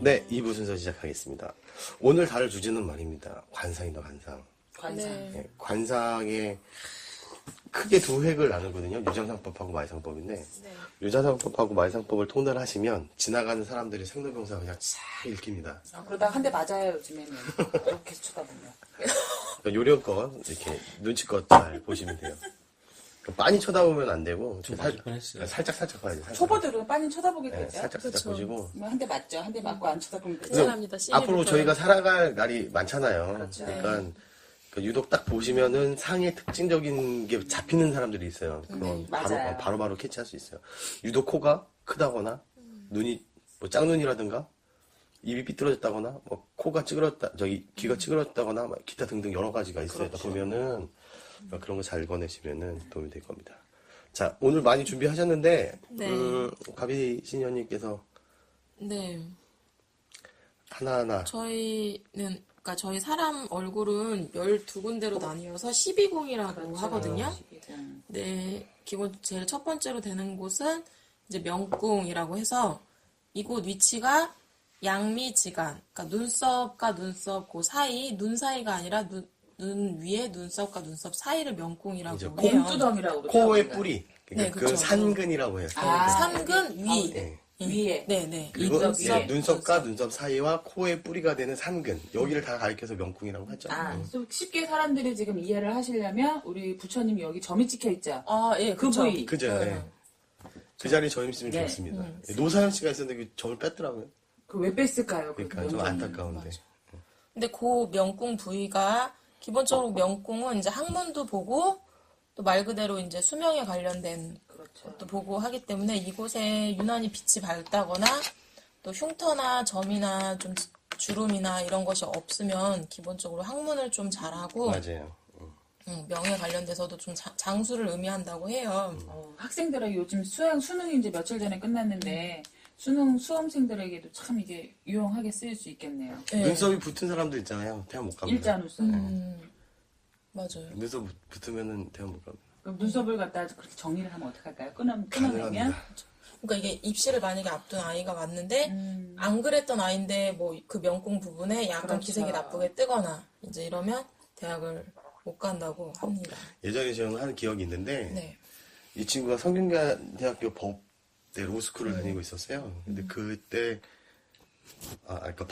네, 2부 순서 시작하겠습니다. 오늘 다룰 주제는 말입니다. 관상이다, 관상. 관상. 네, 관상에 크게 두 획을 나누거든요. 유장상법하고 말상법인데, 네. 유장상법하고 말상법을 통달하시면 지나가는 사람들이 생로병사 그냥 싹 읽힙니다. 그러다 한 대 맞아요, 요즘에는. 이렇게 쳐다보면. 그러니까 요령껏 이렇게 눈치껏 잘 보시면 돼요. 그러니까 빤히 쳐다보면 안 되고 살짝 봐야 돼요. 초보들은 빨리 쳐다보게 되죠. 살짝 보시고. 한 대 맞죠. 한 대 맞고 안 쳐다보면 되죠. 괜찮합니다. 앞으로 저희가 살아갈 날이 많잖아요. 그렇죠. 그러니까 유독 딱 보시면은 상의 특징적인 게 잡히는 사람들이 있어요. 그럼 맞아요. 바로 캐치할 수 있어요. 유독 코가 크다거나 눈이 뭐 짝눈이라든가 입이 삐뚤어졌다거나 뭐 코가 찌그러졌다 귀가 찌그러졌다거나 막 기타 등등 여러 가지가 있어요. 그렇죠. 보면은 그런 거 잘 꺼내시면은 도움이 될 겁니다. 자, 오늘 많이 준비하셨는데 네. 가비 신녀님께서 네. 하나하나 그러니까 저희 사람 얼굴은 12군데로 나뉘어서 12궁이라고 그렇죠. 하거든요. 네. 기본 제일 첫 번째로 되는 곳은 이제 명궁이라고 해서 이곳 위치가 양미지간, 그러니까 눈썹과 눈썹 그 사이, 눈 사이가 아니라 눈 위에 눈썹과 눈썹 사이를 명궁이라고 해요. 곰두덩이라고 그러죠. 코의 뿌리. 네, 그 그쵸. 산근이라고 해요. 삼근 위. 네. 위에. 네네. 그리고 눈썹 위에. 눈썹과 눈썹 사이와 코의 뿌리가 되는 산근. 여기를 다 가리켜서 명궁이라고 하죠. 좀 쉽게 사람들이 지금 이해를 하시려면 우리 부처님이 여기 점이 찍혀 있죠. 아, 예, 그 그쵸. 부위. 그죠? 네. 그 자리에 저 있으면 네. 좋습니다. 노사연 씨가 있었는데 그 점을 뺐더라고요. 그 왜 뺐을까요? 그러니까 좀 안타까운데. 근데 그 명궁 부위가 기본적으로 명궁은 이제 학문도 보고 또 말 그대로 이제 수명에 관련된 그렇죠. 것도 보고 하기 때문에 이곳에 유난히 빛이 밝다거나 또 흉터나 점이나 좀 주름이나 이런 것이 없으면 기본적으로 학문을 좀 잘하고 맞아요. 명에 관련돼서도 좀 장수를 의미한다고 해요. 학생들에게 요즘 수능이 이제 며칠 전에 끝났는데 수험생들에게도 참 이게 유용하게 쓰일 수 있겠네요. 네. 눈썹이 붙은 사람들 있잖아요. 대학 못 갑니다. 일자 눈썹. 맞아요. 눈썹 붙으면은 대학 못 갑니다. 그럼 눈썹을 갖다 그렇게 정리를 하면 어떡할까요? 끊어내면? 가능합니다. 그러니까 이게 입시를 만약에 앞둔 아이가 왔는데 안 그랬던 아이인데 뭐 그 명궁 부분에 약간 그렇죠. 기색이 나쁘게 뜨거나 이제 이러면 대학을 못 간다고 합니다. 예전에 저는 하는 기억이 있는데 네. 이 친구가 성균관대학교 법대 로스쿨을 다니고 있었어요. 근데 그때 그러니까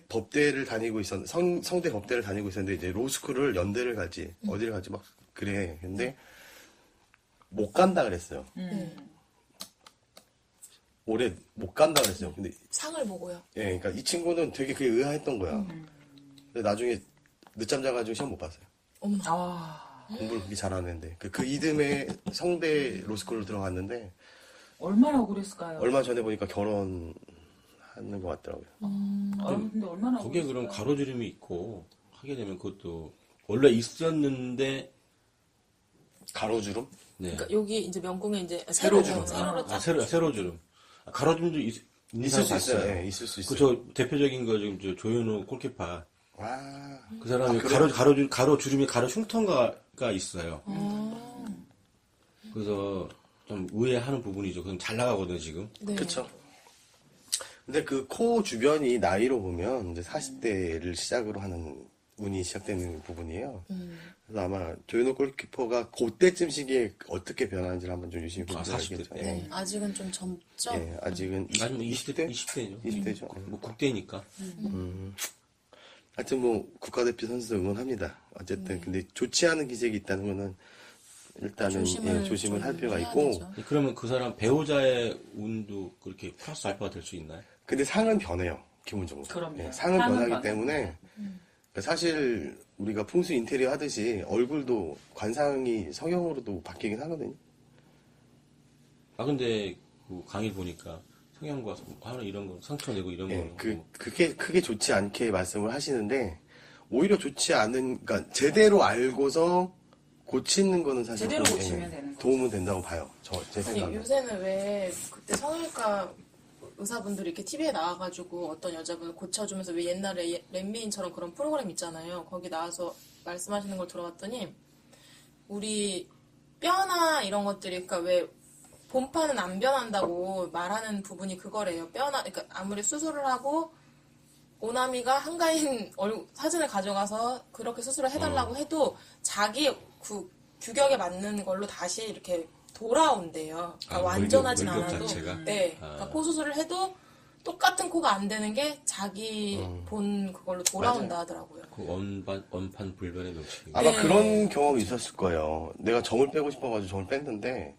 법대를 다니고 성대 법대를 다니고 있었는데 이제 로스쿨을 연대를 가지 어디를 가지 막 그래. 근데 못 간다 그랬어요. 올해 못 간다 그랬어요. 근데 상을 보고요. 예, 그러니까 이 친구는 되게 그게 의아했던 거야. 근데 나중에 늦잠 자가지고 시험 못 봤어요. 공부를 그렇게 잘하는데 그 이듬해 성대 로스쿨로 들어갔는데 얼마나 억울했을까요? 얼마 전에 보니까 결혼하는 것 같더라고요. 근데 얼마나 거기에 억울했을까요? 그럼 가로주름이 있고 하게 되면 그것도 원래 있었는데 가로주름? 네. 그러니까 여기 이제 명궁에 이제 세로주름. 세로로 쫙 세로주름. 가로주름도 있을 수 있어요. 봤어요. 예, 있을 수 있어요. 저 대표적인 거 지금 저 조현우 골키퍼 아, 그 사람이 그래요? 가로주름이 가로 흉터가 있어요. 그래서 좀 의외하는 부분이죠. 그냥 잘 나가거든요 지금. 네. 그쵸. 근데 그 코 주변이 나이로 보면 이제 40대를 시작으로 하는 운이 시작되는 부분이에요. 그래서 아마 조현우 골키퍼가 그때쯤 시기에 어떻게 변하는지를 한번 좀 유심히 보면 40대 알겠죠. 때. 예. 네. 아직은 좀 젊죠. 예, 아직은 아니면 20대? 20대죠. 20대죠. 뭐 국대니까. 하여튼 뭐 국가대표 선수 응원합니다. 어쨌든 근데 좋지 않은 기색이 있다는 거는 일단은 조심을 할 필요가 해야 있고 되죠. 그러면 그 사람 배우자의 운도 그렇게 플러스 알파가 될 수 있나요? 근데 상은 변해요. 기본적으로. 그럼요. 예, 상은 상은 변하기 변해요. 때문에 그러니까 사실 우리가 풍수 인테리어 하듯이 얼굴도 관상이 성형으로도 바뀌긴 하거든요. 근데 그 강의 보니까 성형과 하는 이런 거 상처 내고 이런 예, 거 그게 크게 좋지 않게 말씀을 하시는데 오히려 좋지 않은 그러니까 제대로 알고서 고치는 거는 사실 제대로 좀, 고치면 되는 거죠. 도움은 된다고 봐요. 제 아니, 생각에. 요새는 왜 그때 성형외과 의사분들이 이렇게 TV에 나와가지고 어떤 여자분을 고쳐주면서 왜 옛날에 렛미인처럼 그런 프로그램 있잖아요. 거기 나와서 말씀하시는 걸 들어봤더니 우리 뼈나 이런 것들이 그러니까 왜 본판은 안 변한다고 말하는 부분이 그거래요. 뼈나 그러니까 아무리 수술을 하고 오나미가 한가인 사진을 가져가서 그렇게 수술을 해달라고 해도 자기 규격에 맞는 걸로 다시 이렇게 돌아온대요. 그러니까 완전하진 골격 않아도. 자체가? 네. 그러니까 코 수술을 해도 똑같은 코가 안 되는 게 자기 본 그걸로 돌아온다 하더라고요. 그 원판 불변의 명칭. 아마 네. 그런 경험이 있었을 거예요. 내가 점을 빼고 싶어가지고 점을 뺐는데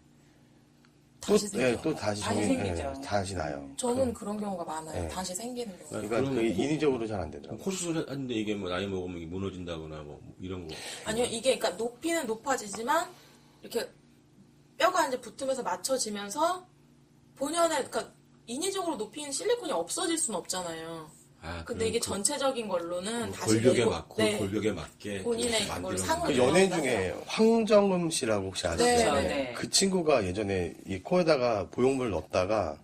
다시 또 다시 다시 점이 생기죠. 다시 나요. 저는 그런 경우가 많아요. 네. 다시 생기는 경우. 그러니까 그러면 그게 코- 인위적으로 잘 안 되더라고요. 코 수술했는데 이게 뭐 나이 먹으면 이게 무너진다거나 뭐 이런 거. 아니요, 이게 그러니까 높이는 높아지지만 이렇게 뼈가 이제 붙으면서 맞춰지면서 본연의 그러니까 인위적으로 높이는 실리콘이 없어질 수는 없잖아요. 근데 이게 전체적인 걸로는 다시 골격에 내고- 맞고 네. 골격에 맞게 본인의 이렇게 그걸 만들어서 상을 그 연예인 중에 황정음 씨라고 혹시 아시죠? 네, 네. 그 친구가 예전에 이 코에다가 보형물을 넣었다가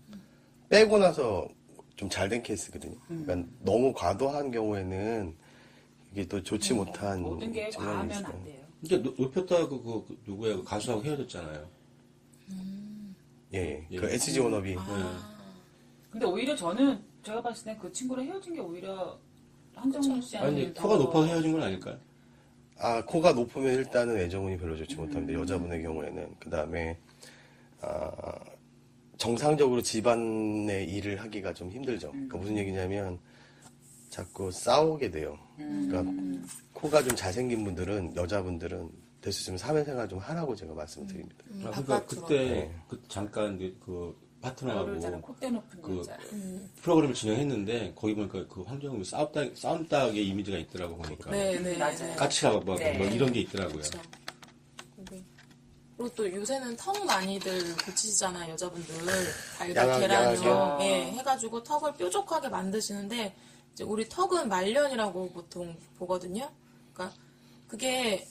빼고 나서 좀 잘 된 케이스거든요. 그러니까 너무 과도한 경우에는 이게 또 좋지 못한 모든 게 증상이 과하면 있어요. 안 돼요. 이제 높였다 그 누구야 그 가수하고 헤어졌잖아요. 예, 예. 그 SG 워너비. 근데 오히려 저는 제가 봤을 때 그 친구랑 헤어진 게 오히려 한정우 씨한테 아니 코가 높아서 헤어진 건 아닐까요? 아, 코가 높으면 일단은 애정운이 별로 좋지 못합니다. 여자분의 경우에는. 그 다음에, 정상적으로 집안의 일을 하기가 좀 힘들죠. 그러니까 무슨 얘기냐면, 자꾸 싸우게 돼요. 그러니까, 코가 좀 잘생긴 분들은, 여자분들은, 될 수 있으면 사회생활 좀 하라고 제가 말씀을 드립니다. 그러니까 바깥으로. 그때 네. 잠깐 그 파트너하고 너를 자는 콧대 높은 그 여자. 프로그램을 진행했는데 거기 보니까 그 황정음이 싸움닭의 이미지가 있더라고 보니까 네, 네. 맞아요. 까칠하고 막 네. 뭐 이런 게 있더라고요. 그렇죠. 그리고 또 요새는 턱 많이들 고치시잖아요, 여자분들. 달걀, 양악, 계란육, 양악이요? 예, 해가지고 턱을 뾰족하게 만드시는데, 이제 우리 턱은 말년이라고 보통 보거든요. 그러니까 그게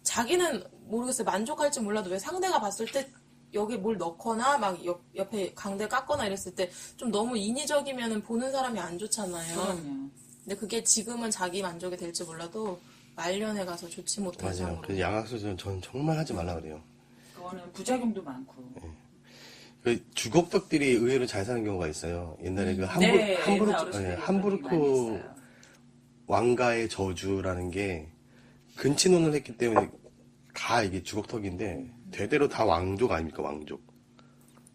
자기는 모르겠어요. 만족할지 몰라도 왜 상대가 봤을 때 여기 뭘 넣거나 막 옆에 강대 깎거나 이랬을 때 좀 너무 인위적이면 보는 사람이 안 좋잖아요. 그럼요. 근데 그게 지금은 자기 만족이 될지 몰라도 말년에 가서 좋지 못한 맞아요. 상으로. 그래서 양악수술은 저는 정말 하지 말라 그래요. 그거는 부작용도 많고. 그 주걱턱들이 의외로 잘 사는 경우가 있어요. 옛날에 그 네, 옛날 어렸을 때 그런 얘기 많이 함부르크 했어요. 왕가의 저주라는 게 근친혼을 했기 때문에 다 이게 주걱턱인데 대대로 다 왕족 아닙니까 왕족.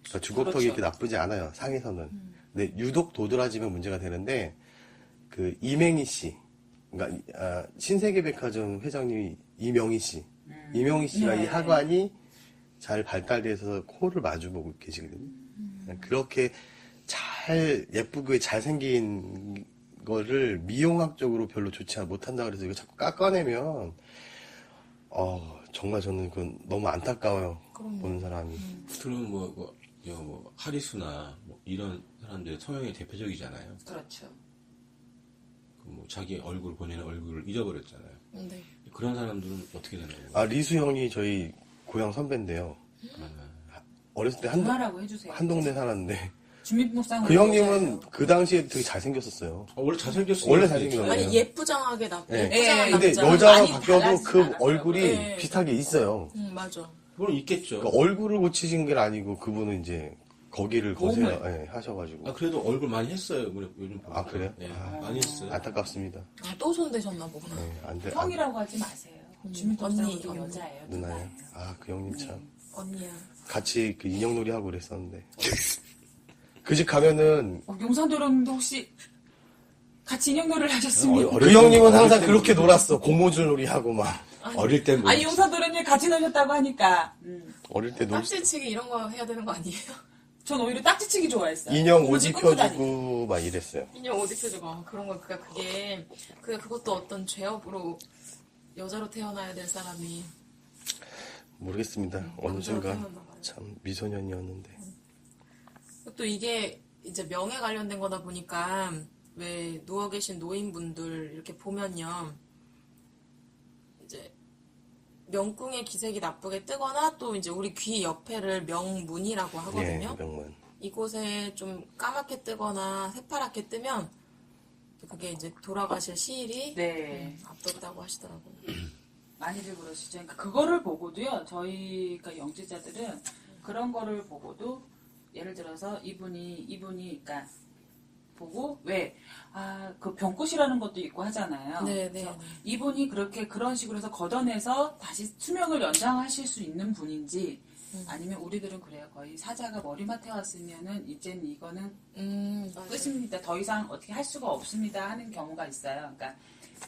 그러니까 주걱턱이 그렇죠. 이렇게 나쁘지 않아요 상에서는. 근데 유독 도드라지면 문제가 되는데 그 이맹희 씨, 그러니까 신세계백화점 회장님이 이명희 씨, 이명희 씨가 네. 이 하관이 잘 발달돼서 코를 마주보고 계시거든요. 그렇게 잘 예쁘게 잘생긴 거를 미용학적으로 별로 좋지 못한다 그래서 이거 자꾸 깎아내면 정말 저는 그건 너무 안타까워요. 보는 사람이. 그럼 뭐 하리수나 뭐 이런 사람들의 성형의 대표적이잖아요. 그렇죠. 뭐 자기 본인의 얼굴을 잊어버렸잖아요. 네. 그런 사람들은 어떻게 되는 거예요? 아 리수 형이 저희 고향 선배인데요. 어렸을 때 그만하고 해주세요. 한 동네 살았는데 주민등록상으로 그 형님은 그 당시에 되게 잘생겼었어요. 원래 잘생겼어요. 원래 잘생겼어요. 아니 예쁘장하게 네. 예쁘장한 근데 남자. 여자가 많이 바뀌어도 달라지진 그 않았어요. 얼굴이 네. 비슷하게 있어요. 맞아. 그건 있겠죠. 그러니까 얼굴을 고치신 게 아니고 그분은 이제 거기를 거세요 몸을. 하셔가지고 아 그래도 얼굴 많이 했어요. 요즘 보니까. 아, 그래요? 네, 아. 많이 했어요. 안타깝습니다. 또 손대셨나 보구나. 네, 안 돼. 형이라고 하지 마세요. 언니, 주민등록상으로 언니. 여자예요. 누나요. 누나예요. 아, 그 형님 참. 언니야. 같이 그 인형놀이 하고 그랬었는데. 그 집 가면은 용산도령도 혹시 같이 인형놀이를 하셨습니까? 그 형님은 항상 그렇게 놀았어. 고무줄 놀이 하고 막. 어릴 때 뭐. 아니 용산도령님 같이 노셨다고 하니까 어릴 때 놀. 깍지치기 이런 거 해야 되는 거 아니에요? 전 오히려 딱지치기 좋아했어요. 인형 옷 고무줄 끊고 다니고. 입혀주고 막 이랬어요. 인형 옷 입혀주고 그런 거 그것도 어떤 죄업으로 여자로 태어나야 될 사람이 모르겠습니다. 어느 남자로 순간 태어났나 봐요. 참 미소년이었는데. 또 이게 이제 명예 관련된 거다 보니까 왜 누워 계신 노인분들 이렇게 보면요. 이제 명궁의 기색이 나쁘게 뜨거나 또 이제 우리 귀 옆에를 명문이라고 하거든요. 예, 명문. 이곳에 좀 까맣게 뜨거나 새파랗게 뜨면 그게 이제 돌아가실 시일이 네. 앞뒀다고 하시더라고요. 많이들 그러시죠. 그러니까 그거를 보고도요. 저희가 영지자들은 그런 거를 보고도 예를 들어서 이분이 그러니까 보고 왜 그 병꽃이라는 것도 있고 하잖아요. 네, 그래서 네. 이분이 그렇게 그런 식으로 해서 걷어내서 다시 수명을 연장하실 수 있는 분인지 아니면 우리들은 그래요. 거의 사자가 머리맡에 왔으면은 이제는 이거는 맞아요. 끝입니다. 더 이상 어떻게 할 수가 없습니다 하는 경우가 있어요. 그러니까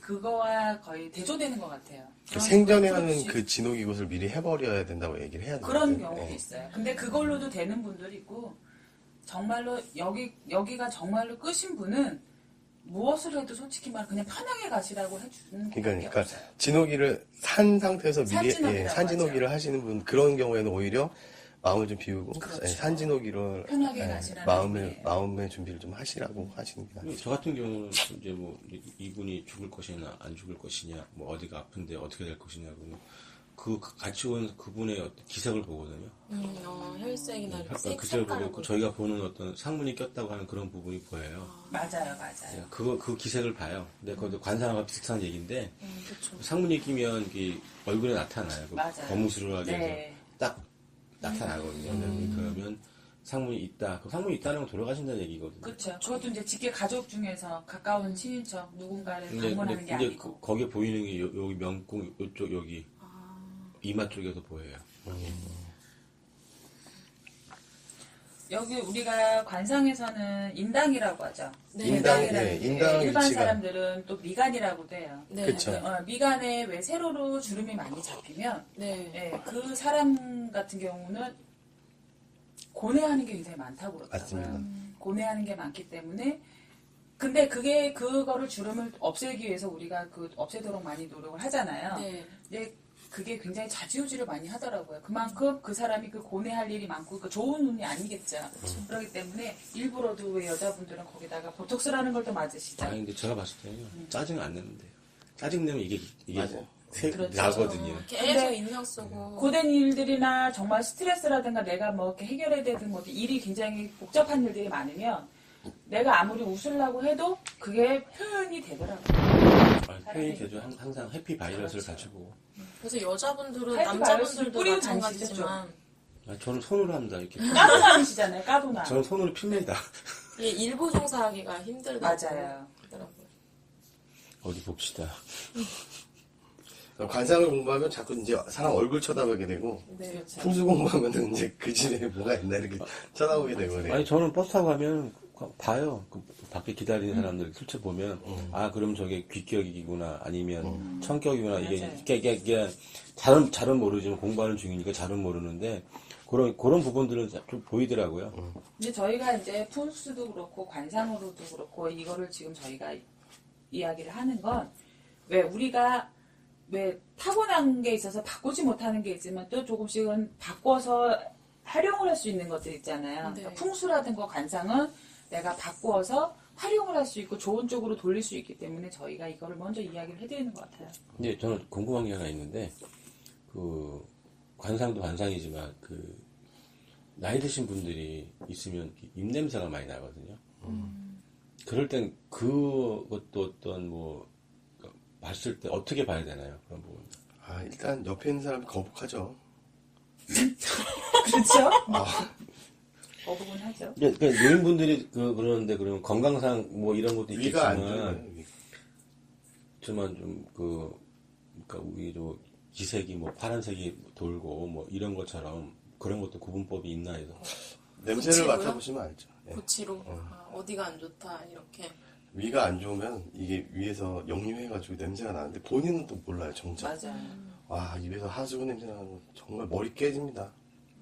그거와 거의 대조되는 것 같아요. 그런 생전에 것도 하는 없이 그 진호 기것을 미리 해버려야 된다고 얘기를 해야 돼요. 그런 경우도 있어요. 근데 그걸로도 되는 분들이 있고 정말로 여기가 정말로 끝인 분은 무엇을 해도 솔직히 말 그냥 편하게 가시라고 해주는 그러니까 진호기를 산 상태에서 미리 산진호기라고 산진호기를 하시는 분 그런 경우에는 오히려 마음을 좀 비우고 그렇죠. 산진호기를 편하게 가시라는 마음의 준비를 좀 하시라고 하시는 게 나아요. 저 같은 경우는 이제 뭐 이분이 죽을 것이냐 안 죽을 것이냐 뭐 어디가 아픈데 어떻게 될 것이냐고는 그 같이 온 그분의 어떤 기색을 보거든요. 혈색이나 그걸 보고 저희가 보는 어떤 상문이 꼈다고 하는 그런 부분이 보여요. 맞아요. 그 기색을 봐요. 근데 그것도 관상하고 비슷한 얘기인데 그렇죠. 상문이 끼면 이게 얼굴에 나타나요. 맞아요. 거무스름하게 네. 해서 딱 나타나거든요. 그러면 상문이 있다. 그 상문이 있다는 건 돌아가신다는 얘기거든요. 그렇죠. 그것도 이제 직계 가족 중에서 가까운 친인척 누군가를 방문하는 게 근데 아니고 거기에 보이는 게 여기 명궁 이쪽 여기 이마 쪽에서 보여요. 여기 우리가 관상에서는 인당이라고 하죠. 네. 인당이라는 게 인당 일반 위치가. 사람들은 또 미간이라고도 해요. 네. 그쵸. 미간에 왜 세로로 주름이 많이 잡히면 네. 그 사람 같은 경우는 고뇌하는 게 굉장히 많다고 그러더라고요. 맞습니다. 고뇌하는 게 많기 때문에 근데 그거를 주름을 없애기 위해서 우리가 없애도록 많이 노력을 하잖아요. 네. 근데 그게 굉장히 좌지우지를 많이 하더라고요. 그만큼 그 사람이 고뇌할 일이 많고 좋은 운이 아니겠죠. 그렇기 때문에 일부러도 왜 여자분들은 거기다가 보톡스라는 걸 또 맞으시죠. 아니 근데 제가 봤을 때는 짜증 안 내는데요. 짜증 내면 이게 맞아요. 그렇죠. 나거든요. 계속 인형 쓰고. 고된 일들이나 정말 스트레스라든가 내가 뭐 이렇게 해결해야 되든 뭐 일이 굉장히 복잡한 일들이 많으면 내가 아무리 웃으려고 해도 그게 표현이 되더라고요. 표현이 되죠. 항상 해피 바이러스를 가지고. 그래서 여자분들은 하여튼 남자분들도 뿌리고 마찬가지지만 저는 손으로 합니다. 이렇게. 까도남이시잖아요. 까도남. 저는 손으로 핍니다. 이게 일부 종사하기가 힘들다고 맞아요. 하더라고요. 어디 봅시다. 관상을 공부하면 자꾸 이제 사람 얼굴 쳐다보게 되고 네. 그렇죠. 풍수 공부하면은 이제 그 집에 뭐가 있나 이렇게 쳐다보게 되고 그래요. 아니 저는 버스 타고 가면 봐요. 그 밖에 기다리는 사람들 슬쩍 보면 그럼 저게 귀격이구나 아니면 청격이구나 이게 잘은 모르지만 공부하는 중이니까 잘은 모르는데 그런 부분들은 좀 보이더라고요. 근데 저희가 이제 풍수도 그렇고 관상으로도 그렇고 이거를 지금 저희가 이야기를 하는 건 왜 우리가 왜 타고난 게 있어서 바꾸지 못하는 게 있지만 또 조금씩은 바꿔서 활용을 할 수 있는 것들 있잖아요. 네. 그러니까 풍수라든가 관상은 내가 바꾸어서 활용을 할 수 있고 좋은 쪽으로 돌릴 수 있기 때문에 저희가 이거를 먼저 이야기를 해드리는 것 같아요. 근데 저는 궁금한 게 하나 있는데 그 관상도 관상이지만 그 나이 드신 분들이 있으면 입냄새가 많이 나거든요. 그럴 땐 그것도 어떤 뭐 봤을 때 어떻게 봐야 되나요? 그런 부분. 일단 옆에 있는 사람이 거북하죠. 그렇죠? 거부분 하죠. 그러니까 노인분들이 그러는데 그러면 건강상 뭐 이런 것도 위가 안 있겠지만 좋아요. 하지만 좀 그러니까 우리도 기색이 뭐 파란색이 돌고 뭐 이런 것처럼 그런 것도 구분법이 있나 해서 냄새를 고치고요? 맡아보시면 알죠. 예. 고치로 어디가 안 좋다 이렇게. 위가 안 좋으면 이게 위에서 역류해가지고 냄새가 나는데 본인은 또 몰라요 정작. 맞아요. 와 입에서 하수구 냄새 나는 거 정말 머리 깨집니다.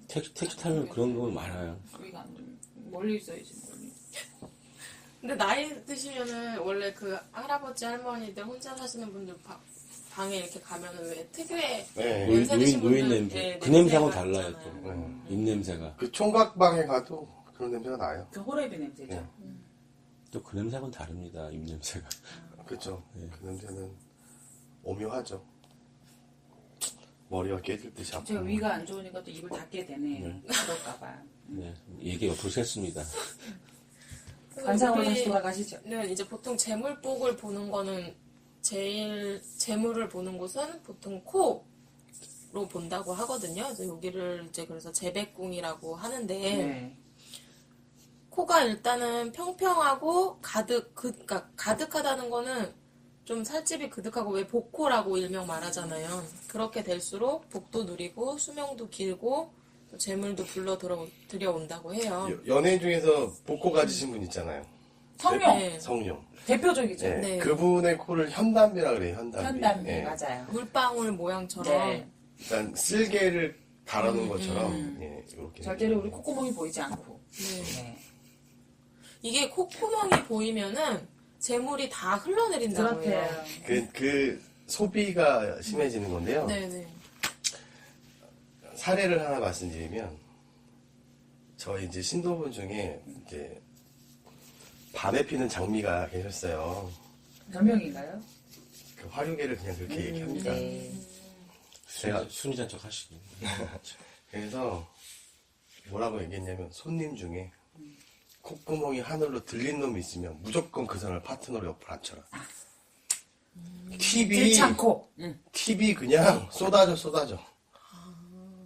택시 타면 그런 거 많아요. 위가 안 좋으면 멀리 있어야지 멀리. 근데 나이 드시면은 원래 그 할아버지 할머니들 혼자 사시는 분들 방에 이렇게 가면은 왜 특유의 네. 냄새 드신 노인 분들, 냄새. 네, 그 냄새하고는 냄새가 달라요 있잖아요. 또. 입냄새가. 그 총각방에 가도 그런 냄새가 나요. 그 호레비 냄새죠. 네. 또 그 냄새하고는 다릅니다. 입냄새가. 그렇죠. 그 냄새는 오묘하죠. 머리가 깨질 듯이 아프고. 제가 위가 안 좋으니까 또 입을 닫게 되네. 그럴까봐. 네. 얘기 옆으로 샜습니다. 관상으로 우리- 다시 돌아가시죠. 는 이제 보통 재물복을 보는 거는 제일 재물을 보는 곳은 보통 코로 본다고 하거든요. 그래서 여기를 이제 그래서 재백궁이라고 하는데 네. 코가 일단은 평평하고 그러니까 가득하다는 거는 좀 살집이 그득하고 왜 복코라고 일명 말하잖아요. 그렇게 될수록 복도 누리고 수명도 길고 또 재물도 들여온다고 해요. 연예인 중에서 복코 가지신 분 있잖아요. 성룡 네. 성룡. 대표적이죠. 네. 네. 그분의 코를 현담비라 그래요. 현담비. 현담비 예. 맞아요. 물방울 모양처럼 네. 일단 쓸개를 달아놓은 것처럼 예, 이렇게. 절대로 우리 콧구멍이 보이지 않고. 네. 네. 이게 콧구멍이 보이면은 재물이 다 흘러내린다고 해요. 그렇대요. 그 소비가 심해지는 건데요. 네네. 사례를 하나 말씀드리면 저희 이제 신도분 중에 이제 밤에 피는 장미가 계셨어요. 별명인가요? 그 화류계를 그냥 그렇게 얘기합니다. 네. 제가 순이잔 척 하시고. 그래서 뭐라고 얘기했냐면 손님 중에 콧구멍이 하늘로 들린 놈이 있으면 무조건 그 사람을 파트너로 옆으로 앉혀라. TV 들창코. TV 그냥 쏟아져.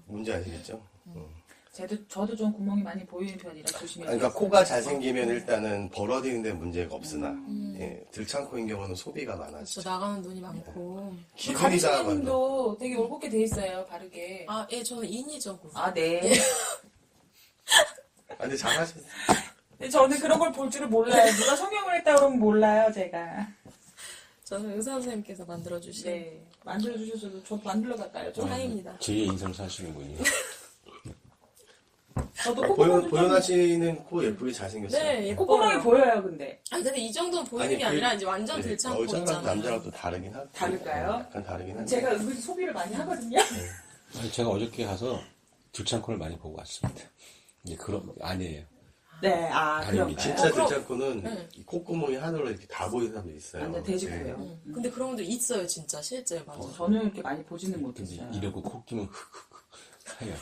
뭔지 아시겠죠? 저도 좀 구멍이 많이 보이는 편이라 조심해야 돼요. 그러니까 코가 잘생기면 일단은 벌어지는 데 문제가 없으나 예, 들창코인 경우는 소비가 그렇죠. 많아지죠. 나가는 눈이 많고. 기분이 가르치님도 되게 올곧게 돼 있어요. 바르게. 아, 예, 저는 인위적으로. 아, 네. 근데 잘하셨어요. 근데 저는 그런 걸 볼 줄을 몰라요. 누가 성형을 했다 그러면 몰라요, 제가. 저는 의사 선생님께서 만들어주신 네. 만들어주셔서 저도 만들러 갈까요? 좀 사입니다. 제2의 인생 사시는 분이. 저도 콧구멍 좀. 보현아 씨는 코 예쁘게 잘생겼어요. 네, 예뻐요. 콧구멍이 보여요, 근데. 아니, 근데 이 정도는 보이는 아니, 게 그- 아니라 이제 완전 네, 들창코 여자랑 있잖아요. 남자랑 또 다르긴 하고. 다를까요? 약간 다르긴 한데. 제가 은근히 소비를 많이 하거든요. 아니, 제가 어저께 가서 들창코를 많이 보고 왔습니다. 이제 그런 아니에요. 네, 아닙니다. 그런가요? 진짜 그럼- 들창코는 네. 이 콧구멍이 하늘로 이렇게 다 보이는 사람도 있어요. 완전 돼지고요. 네. 근데 그런 분들 있어요, 진짜. 실제 맞아. 저는 이렇게 많이 보지는 근데 못했어요. 이러고 코 끼면 흑흑흑 하요.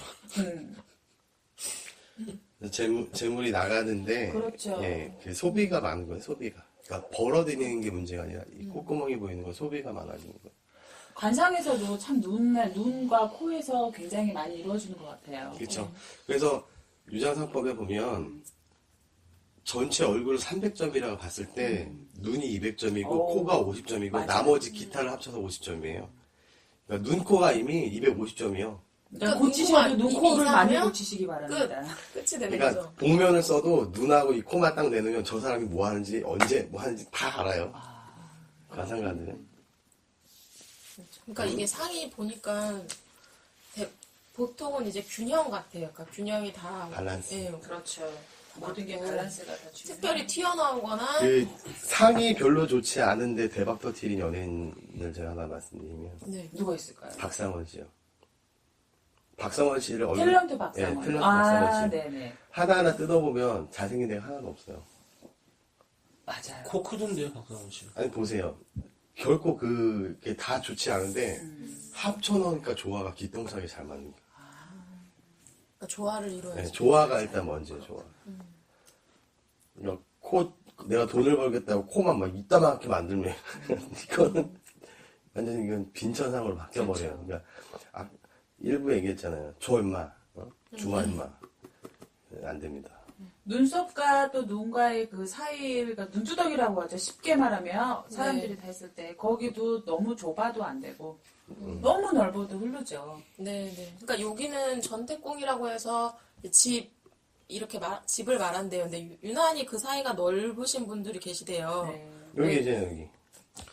재물이 나가는데 그렇죠. 예, 그 소비가 많은 거예요. 소비가. 그러니까 벌어들이는 게 문제가 아니라 이 콧구멍이 보이는 건 소비가 많아지는 거예요. 관상에서도 참 눈과 코에서 굉장히 많이 이루어지는 것 같아요. 그렇죠. 그래서 유장상법에 보면 전체 얼굴 300점이라고 봤을 때 눈이 200점이고 오, 코가 50점이고 맞아요. 나머지 기타를 합쳐서 50점이에요. 그러니까 눈, 코가 이미 250점이요. 그러니까 눈코가 고치셔도 이미 눈코를 많이 이상하면 고치시기 바랍니다. 끝이 되는 그러니까 거죠. 복면을 써도 눈하고 이 코만 딱 내놓으면 저 사람이 뭐 하는지 언제 뭐 하는지 다 알아요. 관상가들은. 그러니까 이게 상이 보니까 보통은 이제 균형 같아요. 그러니까 균형이 다 밸런스. 예, 그렇죠. 모든 게 밸런스가 다 중요해요. 특별히 튀어나오거나 그 상이 별로 좋지 않은데 대박 터트린 연예인을 제가 하나 말씀드리면 네. 누가 있을까요? 박상원 씨요. 박상원 씨를 탤런트 박상원. 예, 탤런트 아, 박상원 씨. 네네. 하나하나 뜯어보면 잘생긴 애가 하나도 없어요. 맞아요. 코 크던데요, 박상원 씨. 아니 보세요. 결코 그게 다 좋지 않은데 합쳐놓으니까 조화가 기똥차게 잘 맞는 거예요. 그러니까 조화를 네, 이루어야죠. 조화가 일단 먼저예요. 조화. 그러니까 내가 돈을 벌겠다고 코만 막 이따만하게 만들면 이거는 완전 이건 빈천상으로 바뀌어버려요. 그러니까 일부 얘기했잖아요. 줘 임마, 주마 임마. 안 됩니다. 눈썹과 또 눈과의 그 사이를 그러니까 눈두덩이라고 하죠. 쉽게 말하면 사람들이 다 했을 때 거기도 너무 좁아도 안 되고 너무 넓어도 흐르죠. 네, 네. 그러니까 여기는 전태궁이라고 해서 집을 말한대요. 근데 유난히 그 사이가 넓으신 분들이 계시대요. 네. 여기 이제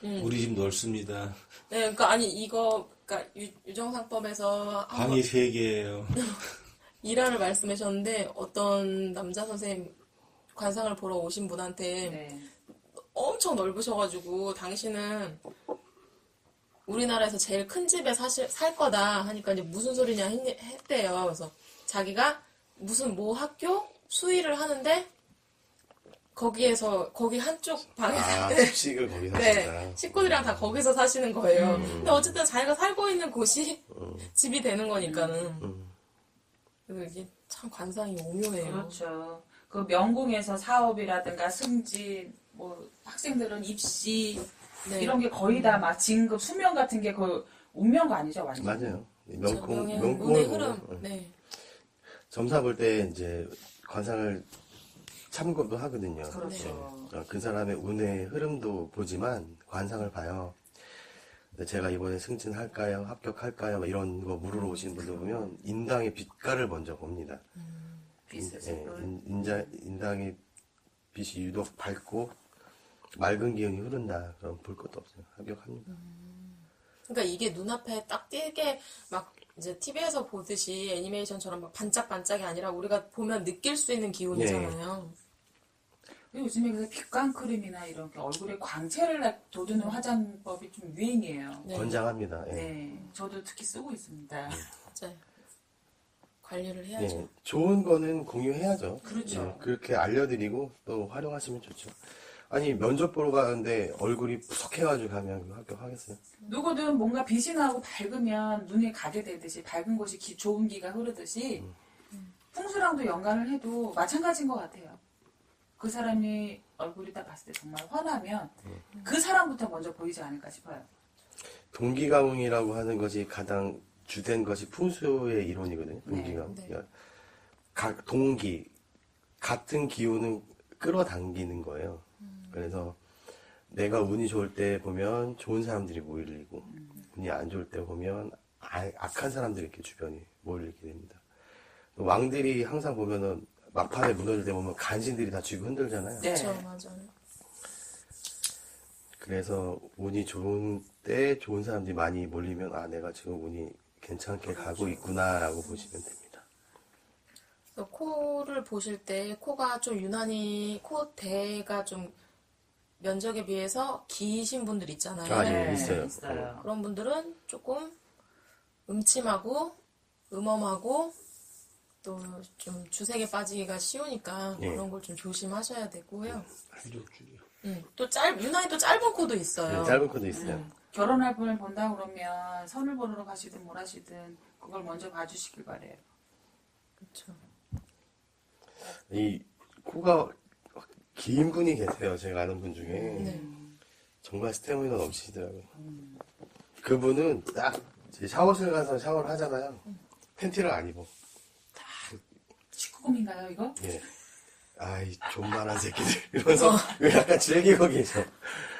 여기. 우리 집 넓습니다. 네, 그러니까 아니 이거 그러니까 유정상법에서 방이 3개예요. 일화를 말씀하셨는데 어떤 남자 선생님 관상을 보러 오신 분한테 네. 엄청 넓으셔가지고 당신은 우리나라에서 제일 큰 집에 살 거다 하니까 이제 무슨 소리냐 했대요. 그래서 자기가 무슨 모 학교 수의를 하는데 거기 한쪽 방에 숙식을 거기서 네, 하신다. 식구들이랑 다 거기서 사시는 거예요. 근데 어쨌든 자기가 살고 있는 곳이 집이 되는 거니까는. 그래서 이게 참 관상이 오묘해요. 그렇죠. 그 명궁에서 사업이라든가 승진, 뭐 학생들은 입시 네. 이런 게 거의 다 막 진급, 수명 같은 게 그 운명가 아니죠, 완전. 맞아요. 운의 명궁을 흐름. 보고 네. 점사 볼 때 이제 관상을 참고도 하거든요. 그렇죠. 그 사람의 운의 흐름도 보지만 관상을 봐요. 근데 제가 이번에 승진할까요? 합격할까요? 막 이런 거 물으러 오시는 분들 보면 인당의 빛깔을 먼저 봅니다. 인당의 빛이 유독 밝고 맑은 기운이 흐른다. 그럼 볼 것도 없어요. 합격합니다. 그러니까 이게 눈앞에 딱 띄게 막 이제 TV에서 보듯이 애니메이션처럼 막 반짝반짝이 아니라 우리가 보면 느낄 수 있는 기운이잖아요. 요즘에 그래서 빛광 크림이나 이런 게 얼굴에 광채를 돋우는 화장법이 좀 유행이에요. 네. 권장합니다. 예. 네, 저도 특히 쓰고 있습니다. 맞아요. 관리를 예, 해야죠. 좋은 거는 공유해야죠. 그렇죠. 예, 그렇게 알려드리고 또 활용하시면 좋죠. 아니 면접 보러 가는데 얼굴이 푸석해가지고 가면 합격하겠어요? 누구든 뭔가 빛이 나고 밝으면 눈에 가게 되듯이 밝은 곳이 좋은 기가 흐르듯이 풍수랑도 연관을 해도 마찬가지인 것 같아요. 그 사람이 얼굴이 딱 봤을 때 정말 환하면 그 사람부터 먼저 보이지 않을까 싶어요. 동기가뭉이라고 하는 것이 가장 주된 것이 풍수의 이론이거든요. 동기가뭉. 네. 그러니까 각 동기, 같은 기운은 끌어당기는 거예요. 그래서 내가 운이 좋을 때 보면 좋은 사람들이 모이고 운이 안 좋을 때 보면 악한 사람들이 이렇게 주변에 모이게 됩니다. 왕들이 항상 보면은 막판에 무너질 때 보면 간신들이 다 쥐고 흔들잖아요. 네. 그렇죠, 맞아요. 그래서 운이 좋은 때 좋은 사람들이 많이 몰리면 아 내가 지금 운이 괜찮게 가고 있구나라고 보시면 됩니다. 그래서 코를 보실 때 코가 좀 유난히 콧대가 좀 면적에 비해서 기신 분들 있잖아요. 아, 예, 있어요. 있어요. 그런 분들은 조금 음침하고 음험하고 또 좀 주색에 빠지기가 쉬우니까 예. 그런 걸 좀 조심하셔야 되고요. 한쪽줄이요. 또 유난히 또 짧은 코도 있어요. 네, 짧은 코도 있어요. 결혼할 분을 본다 그러면 선을 보러 가시든 뭘 하시든 그걸 먼저 봐주시길 바래요. 그렇죠. 이 코가 긴 분이 계세요. 제가 아는 분 중에 네. 정말 스태미나 넘치시더라고요. 그분은 딱 이제 샤워실 가서 샤워를 하잖아요. 팬티를 안 입어. 19금인가요 이거? 예. 아이 존만한 새끼들 이러면서 약간 즐기고 계셔.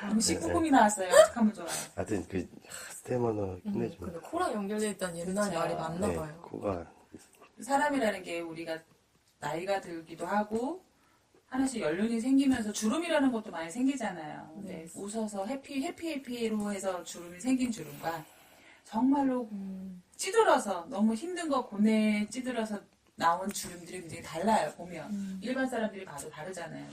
그럼 19금이 나왔어요. 어떡하면 좋아요. 하여튼 그 스태미너 힘내줍니다. 근데 코랑 연결되어 있다는 유난히 그쵸. 말이 많나 네, 봐요. 코가 사람이라는 게 우리가 나이가 들기도 하고 하나씩 연륜이 생기면서 주름이라는 것도 많이 생기잖아요. 근데 웃어서 해피로 해서 주름이 생긴 주름과 정말로 찌들어서 너무 힘든 거 고뇌에 찌들어서 나온 주름들이 굉장히 달라요. 보면 일반 사람들이 봐도 다르잖아요.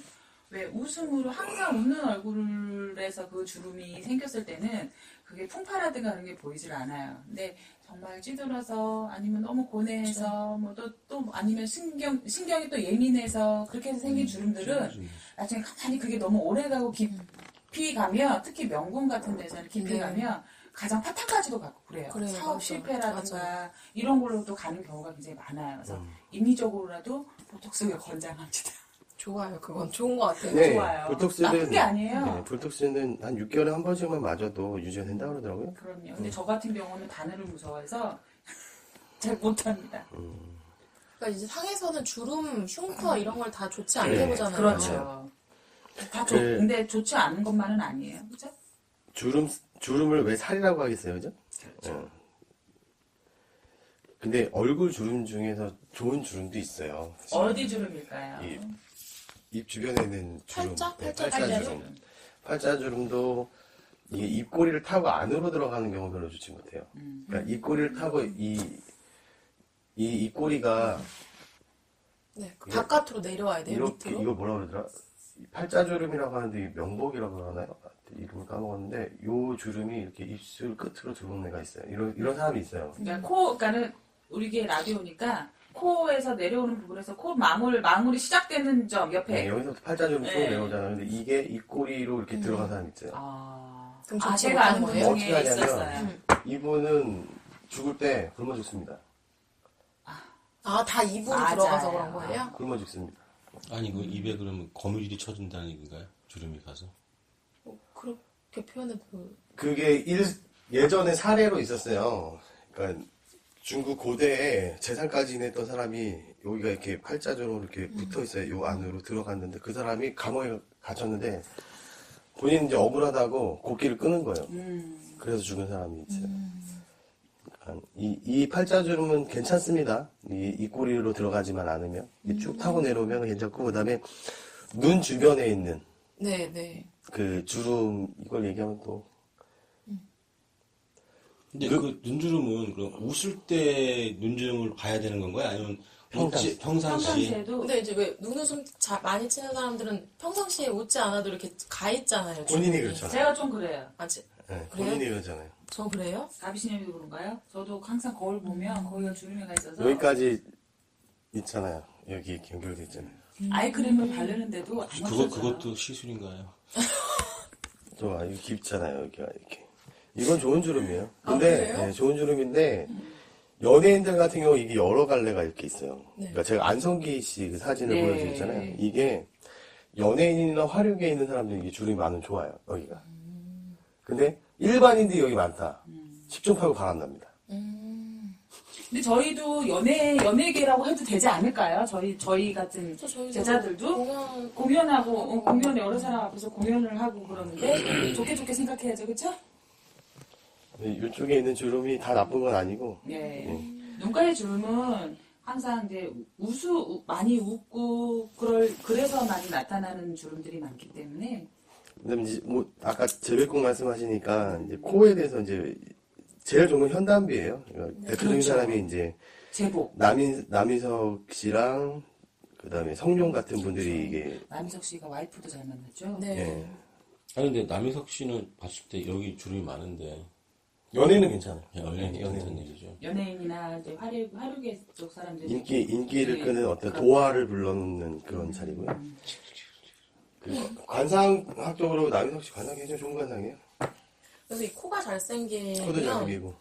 왜 웃음으로 항상 웃는 얼굴에서 그 주름이 생겼을 때는 그게 풍파라든가 그런 게 보이질 않아요. 근데 정말 찌들어서 아니면 너무 고뇌해서 뭐 또 아니면 신경이 또 예민해서 그렇게 해서 생긴 주름들은 나중에 가만히 그게 너무 오래가고 깊이 가면 특히 명궁 같은 데서는 깊이 네. 가면 가장 파탄까지도 가고 그래요. 그래요, 사업 맞아요. 실패라든가 맞아요. 이런 걸로도 가는 경우가 굉장히 많아요. 그래서 인위적으로라도 보톡스를 권장합니다. 좋아요. 그건 좋은 것 같아요. 네, 좋아요. 볼톡스는 나쁜 게 아니에요. 네, 볼톡스는 한 6개월에 한 번씩만 맞아도 유지가 된다고 그러더라고요. 그럼요. 근데 저 같은 경우는 바늘을 무서워해서 잘 못합니다. 그러니까 이제 상에서는 주름, 흉터 이런 걸 다 좋지 않게 네, 보잖아요. 그렇죠. 다 근데 좋지 않은 것만은 아니에요. 그죠? 주름을 왜 살이라고 하겠어요, 그죠? 어. 근데 얼굴 주름 중에서 좋은 주름도 있어요. 어디 주름일까요? 입 주변에 있는 주름. 팔자? 네, 팔자 팔자주름. 팔자주름도 이게 입꼬리를 타고 안으로 들어가는 경우 별로 좋지 못해요. 그러니까 입꼬리를 타고 이 입꼬리가 네, 그 바깥으로 내려와야 돼요. 이렇게 밑으로. 이거 뭐라 그러더라? 팔자주름이라고 하는데 명복이라고 그러나요? 이름을 까먹었는데 요 주름이 이렇게 입술 끝으로 들어오는 애가 있어요. 이런 사람이 있어요. 그러니까 그러니까는 우리게 라디오니까 코에서 내려오는 부분에서 코 망울이 시작되는 점 옆에. 네, 여기서 팔자주름 쭉 네. 내려오잖아요. 근데 이게 입꼬리로 이렇게 들어간 사람이 있어요. 그럼 좋지 제가 아는 못한 분 거예요? 어떻게 중에 하냐면 있었어요. 이분은 죽을 때 굶어 죽습니다. 아, 다 입으로 맞아요. 들어가서 그런 거예요? 굶어 죽습니다. 아니 그 입에 그러면 거미줄이 쳐준다는 얘기인가요? 주름이 가서? 그렇게 표현해도 그게 예전에 사례로 있었어요. 그러니까 중국 고대에 재산까지 지냈던 사람이 여기가 이렇게 팔자주로 이렇게 붙어 있어요. 요 안으로 들어갔는데 그 사람이 감옥에 갇혔는데 본인은 이제 억울하다고 곡기를 끊은 거예요. 그래서 죽은 사람이 있어요. 그러니까 이 팔자주름은 괜찮습니다. 이 꼬리로 들어가지만 않으면 쭉 타고 내려오면 괜찮고 그다음에 눈 주변에 있는 네, 네. 그 주름 이걸 얘기하면 또 근데 그 눈주름은 그럼 웃을 때 눈주름을 봐야 되는 건가요? 아니면 평상시? 평상시에도 근데 이제 왜 눈웃음 많이 치는 사람들은 평상시에 웃지 않아도 이렇게 가 있잖아요. 본인이 주름이. 그렇잖아요. 제가 좀 그래요. 네, 네, 그래요? 본인이 그러잖아요. 전 그래요? 가비씨님도 그런가요? 저도 항상 거울 보면 거기가 주름이가 있어서 여기까지 있잖아요. 여기 이렇게 연결돼 있잖아요. 아이크림을 바르는데도 안 없어져요. 그것도 시술인가요? 좋아, 이거 깊잖아요. 여기가 이렇게. 이건 좋은 주름이에요. 아, 근데 그래요? 네, 좋은 주름인데 연예인들 같은 경우 이게 여러 갈래가 이렇게 있어요. 네. 그러니까 제가 안성기 씨 그 사진을 네. 보여드렸잖아요. 이게 연예인이나 화류계에 있는 사람들이 이게 주름이 많으면 좋아요. 여기가. 근데 일반인들이 여기 많다. 10중 8구 바람납니다. 근데 저희도 연예계라고 해도 되지 않을까요? 저희 같은 저희도 제자들도 공연하고 공연 여러 사람 앞에서 공연을 하고 그러는데 좋게 좋게 생각해야죠, 그렇죠? 이쪽에 있는 주름이 다 나쁜 건 아니고 예. 눈가의 주름은 항상 이제 많이 웃고 그래서 많이 나타나는 주름들이 많기 때문에 그다음에 이제 뭐 아까 재배국 말씀하시니까 이제 코에 대해서 이제 제일 좋은 건 현담비예요. 그러니까 대표적인 그렇죠. 사람이 이제 제복. 남인석 씨랑 그다음에 성룡 같은 분들이 이게 남희석 씨가 와이프도 잘 만났죠. 네. 예. 아니 근데 남희석 씨는 봤을 때 여기 주름이 많은데 연예인은 괜찮아요. 연예인 연예인. 괜찮은 얘기죠. 연예인이나 이제 화류계 쪽 사람들이 인기를 네. 끄는 어떤 도화를 불러놓는 그런 자리고요. 관상학적으로 남인석 씨 관상이 굉장히 좋은 관상이에요. 그래서 이 코가 코도 잘생기면 잘생기고.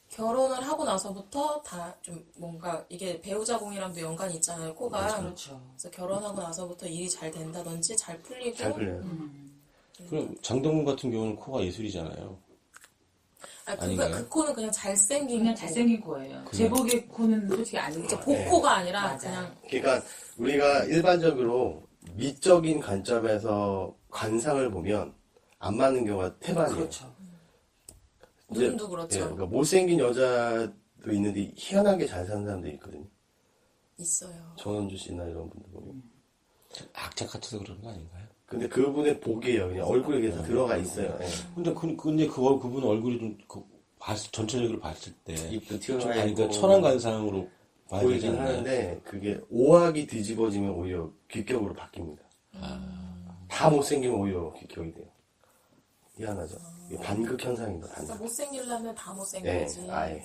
결혼을 하고 나서부터 다 좀 뭔가 이게 배우자공이랑도 연관이 있잖아요, 코가. 그렇죠. 그래서 결혼하고 나서부터 일이 잘 된다든지 잘 풀리고 잘 풀려요. 그럼 장동건 같은 경우는 코가 예술이잖아요. 아닌가요? 그 코는 그냥 잘생긴 그냥 코. 잘생긴 거예요. 제복의 코는 솔직히 아니죠. 복코가 아니라 맞아요. 그냥 그러니까 우리가 일반적으로 미적인 관점에서 관상을 보면 안 맞는 경우가 태반이에요. 그렇죠. 이제, 눈도 그렇죠. 예, 그러니까 못생긴 여자도 있는데 희한하게 잘 사는 사람들이 있거든요. 있어요. 정은주 씨나 이런 분들 보면. 악착 같아서 그런 거 아닌가요? 근데 그분의 복이에요. 그냥 얼굴에 이게 다 들어가 있어요. 예. 근데 그분 얼굴이 좀 전체적으로 봤을 때 입도 좀 튀어나와 아니, 그러니까 있고 천안관상으로 봐야 되지 보이긴 않나요? 하는데 그게 오학이 뒤집어지면 오히려 귀격으로 바뀝니다. 다 못생기면 오히려 귀격이 돼요. 희한하죠. 이게 반극 현상입니다. 그러니까 반극. 못생기려면 다 네, 못생겨야지. 아예.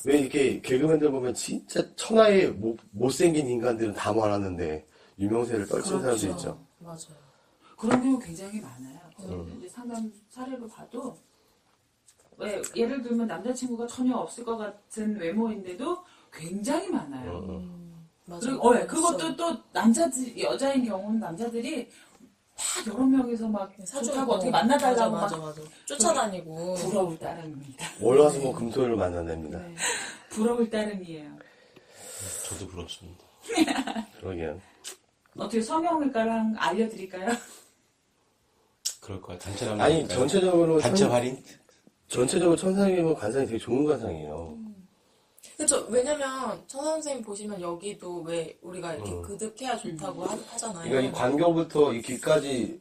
왜 이렇게 개그맨들 보면 진짜 천하의 못생긴 인간들은 다 말하는데 유명세를 떨치는 사람도 있죠. 맞아요. 그런 경우 굉장히 많아요. 이제 상담 사례로 봐도 왜 예를 들면 남자친구가 전혀 없을 것 같은 외모인데도 굉장히 많아요. 맞아요. 그리고 그것도 또 여자인 경우는 남자들이 다 여러 명이서 막 좋다고 어떻게 만나달라고 맞아. 막 쫓아다니고. 부러울 따름입니다. 월화수목 금토일을 만나냅니다. 네. 부러울 따름이에요. 저도 부럽습니다. 그러게요. 어떻게 성형외과랑 알려드릴까요? 그럴 거야. 단체 한번 아니 할까요? 전체적으로 단체 할인? 전체적으로 천상이면 관상이 되게 좋은 관상이에요. 그렇죠. 왜냐면 천사 선생님 보시면 여기도 왜 우리가 이렇게 그득해야 좋다고 하잖아요. 그러니까 이 관경부터 이 귀까지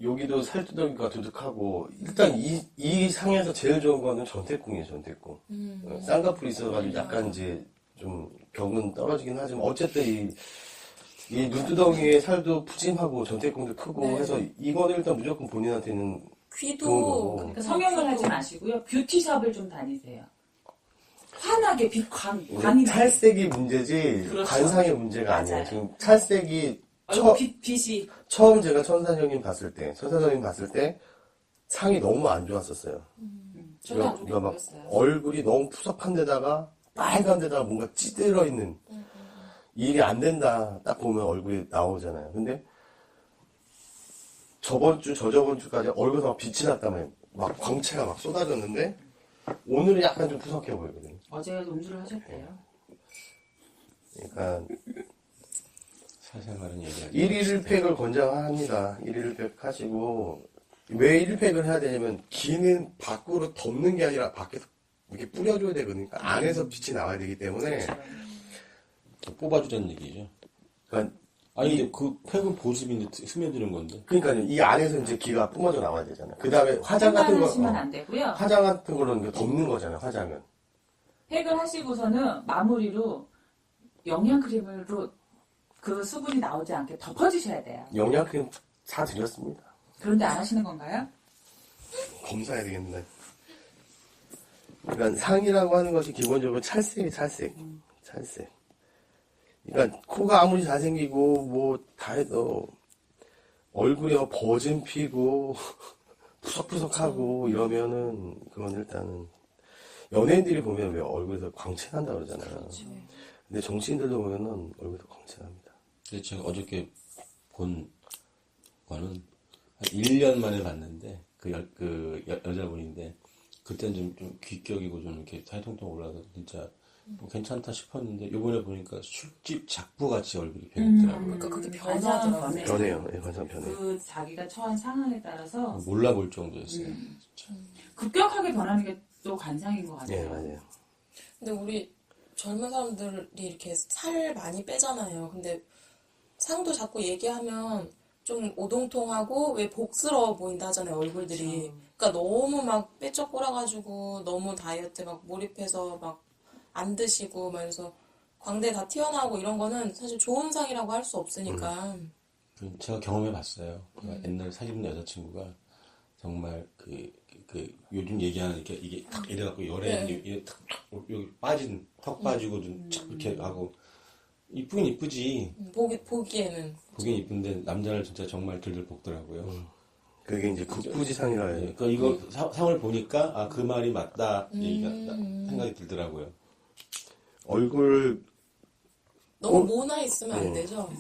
여기도 살두덩이가 두둑하고 일단 이 상에서 제일 좋은 거는 전태궁이에요. 전태궁. 쌍꺼풀이 있어가지고 약간 이제 좀 격은 떨어지긴 하지만 어쨌든 이 눈두덩이의 살도 푸짐하고 전태궁도 크고 네. 해서 이거는 일단 무조건 본인한테는 귀도 좋은 거고. 그러니까 성형을 하지 마시고요. 뷰티샵을 좀 다니세요. 환하게 관이 찰색이 문제지 그렇죠. 관상의 문제가 아니에요. 맞아요. 지금 찰색이 빛이 처음 제가 천사형님 봤을 때 상이 너무 안 좋았었어요. 저도 안 좋게 그러니까 막 보였어요. 얼굴이 너무 푸석한 데다가 빨간 데다가 뭔가 찌들어 있는 일이 안 된다 딱 보면 얼굴이 나오잖아요. 근데 저저번 주까지 얼굴에서 막 빛이 났다며 막 광채가 막 쏟아졌는데 오늘은 약간 좀 푸석해 보이거든요. 어제 음주를 하셨대요. 그러니까 사생활은 얘기하지. 1일 1팩을 권장합니다. 1일 1팩 하시고 왜 1일 1팩을 해야 되냐면 기는 밖으로 덮는 게 아니라 밖에서 이렇게 뿌려줘야 되거든요. 그러니까 안에서 빛이 나와야 되기 때문에 뽑아주자는 얘기죠. 그러니까 아니 근데 그 팩은 보습인데 스며드는 건데. 그러니까요. 이 안에서 이제 기가 뿜어져 나와야 되잖아요. 그 다음에 화장 같은 거 하시면 안 되고요. 화장 같은 거는 이제 덮는 거잖아요. 화장은. 팩을 하시고서는 마무리로 영양크림으로 그 수분이 나오지 않게 덮어주셔야 돼요. 영양크림 사드렸습니다. 그런데 안 하시는 건가요? 검사해야 되겠네. 그러니까 상이라고 하는 것이 기본적으로 찰색이 찰색. 찰색. 그러니까 코가 아무리 잘생기고 뭐 다 해도 얼굴에 버진 피고 푸석푸석하고 이러면은 그건 일단은 연예인들이 보면 왜 얼굴에서 광채 난다 그러잖아요. 근데 정치인들도 보면은 얼굴에서 광채 납니다. 근데 제가 어저께 본 거는 한 1년 만에 봤는데 여자분인데 그때는 좀 귀격이고 좀 이렇게 살통통 올라서 진짜 뭐 괜찮다 싶었는데 요번에 보니까 술집 작부같이 얼굴이 변했더라고요. 그러니까 그게 관상은 변하더라고요. 변해요. 예, 관상 변해요. 그 자기가 처한 상황에 따라서 몰라볼 정도였어요. 진짜. 급격하게 변하는 게 또 관상인 것 같아요. 예, 맞아요. 근데 우리 젊은 사람들이 이렇게 살 많이 빼잖아요. 근데 상도 자꾸 얘기하면 좀 오동통하고 왜 복스러워 보인다 하잖아요, 얼굴들이. 그러니까 너무 막 빼쩍 꼬라가지고 너무 다이어트에 막 몰입해서 막 안 드시고 막 그래서 광대 다 튀어나오고 이런 거는 사실 좋은 상이라고 할 수 없으니까. 제가 경험해 봤어요. 옛날 사귀는 여자친구가 정말 요즘 얘기하는 이게 탁 이래갖고 열에 이게 탁 여기 빠진 턱 빠지고 좀 착 이렇게 하고 이쁘긴 이쁘지. 보기에는. 보긴 이쁜데 남자를 진짜 정말 들들 볶더라고요. 그게 이제 국부지상이라 해요. 그러니까 이거 상을 보니까 아 그 말이 맞다 얘기가 생각이 들더라고요. 얼굴 너무 모나 있으면 안 되죠.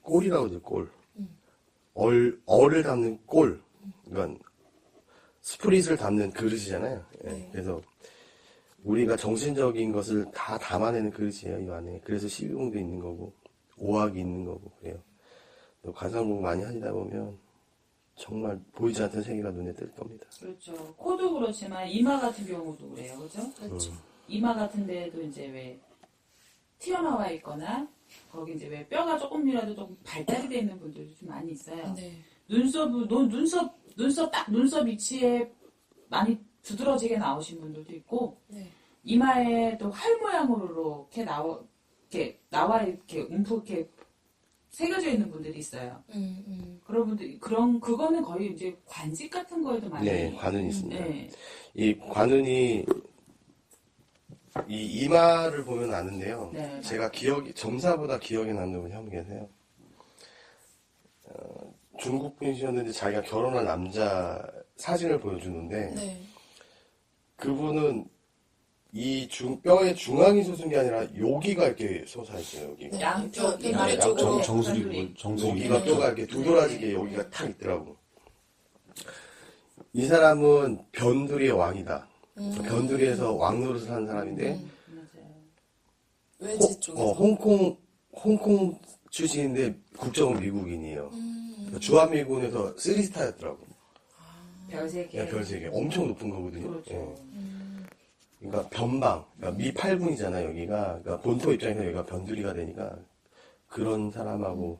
꼴이라고 하죠, 꼴. 얼을 담는 꼴. 그러니까 스프릿을 담는 그릇이잖아요. 예, 그래서 우리가 정신적인 것을 다 담아내는 그릇이에요, 이 안에. 그래서 12궁도 있는 거고, 오학이 있는 거고, 그래요. 또 관상공부 많이 하시다 보면 정말 보이지 않던 세계가 눈에 뜰 겁니다. 그렇죠. 코도 그렇지만 이마 같은 경우도 그래요. 그죠? 그렇죠. 이마 같은 데도 이제 왜 튀어나와 있거나 거기 이제 왜 뼈가 조금이라도 좀 발달이 돼 있는 분들도 좀 많이 있어요. 네. 눈썹 딱 눈썹 위치에 많이 두드러지게 나오신 분들도 있고 네. 이마에 또 활 모양으로 이렇게 나와 이렇게 움푹 이렇게 새겨져 있는 분들이 있어요. 그런 분들 그거는 거의 이제 관직 같은 거에도 많이 네, 관운이 있습니다. 네. 이 관운이 이 이마를 보면 아는데요. 네. 제가 점사보다 기억에 남는 분이 한 분 계세요. 중국 분이셨는데 자기가 결혼한 남자 사진을 보여주는데 네. 그분은 이 뼈의 중앙이 솟은 게 아니라 여기가 이렇게 솟아있어요. 여기가. 양쪽 네, 이마 양쪽 쪽으로 정수리 여기가 뼈가 이렇게 두드러지게 여기가 탁 있더라고. 이 사람은 변두리의 왕이다. 변두리에서 왕 노릇을 하는 사람인데 맞아요. 외지 쪽에서. 홍콩 출신인데 국적은 미국인이에요. 그러니까 주한미군에서 3스타였더라고. 별세개. 야, 별세계 엄청 높은 거거든요. 그렇죠. 예. 그러니까 변방, 그러니까 미8군이잖아 여기가. 그러니까 본토 입장에서 여기가 변두리가 되니까 그런 사람하고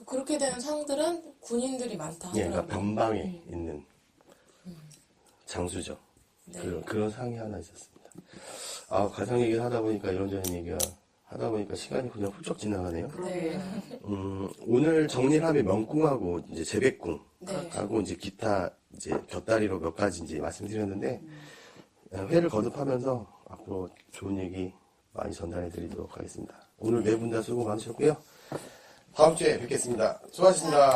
그렇게 되는 상들은 군인들이 많다 예, 하더라고요. 그러니까 변방에 있는 장수죠. 네. 그런 상이 하나 있었습니다. 아, 가상 얘기를 하다 보니까 이런저런 얘기가 하다 보니까 시간이 그냥 훌쩍 지나가네요. 네. 오늘 정리를 하면 명궁하고 이제 재백궁 네. 하고 이제 기타 이제 곁다리로 몇 가지 이제 말씀드렸는데 회를 거듭하면서 앞으로 좋은 얘기 많이 전달해 드리도록 하겠습니다. 오늘 네 분 다 수고 많으셨고요. 다음 주에 뵙겠습니다. 수고하셨습니다.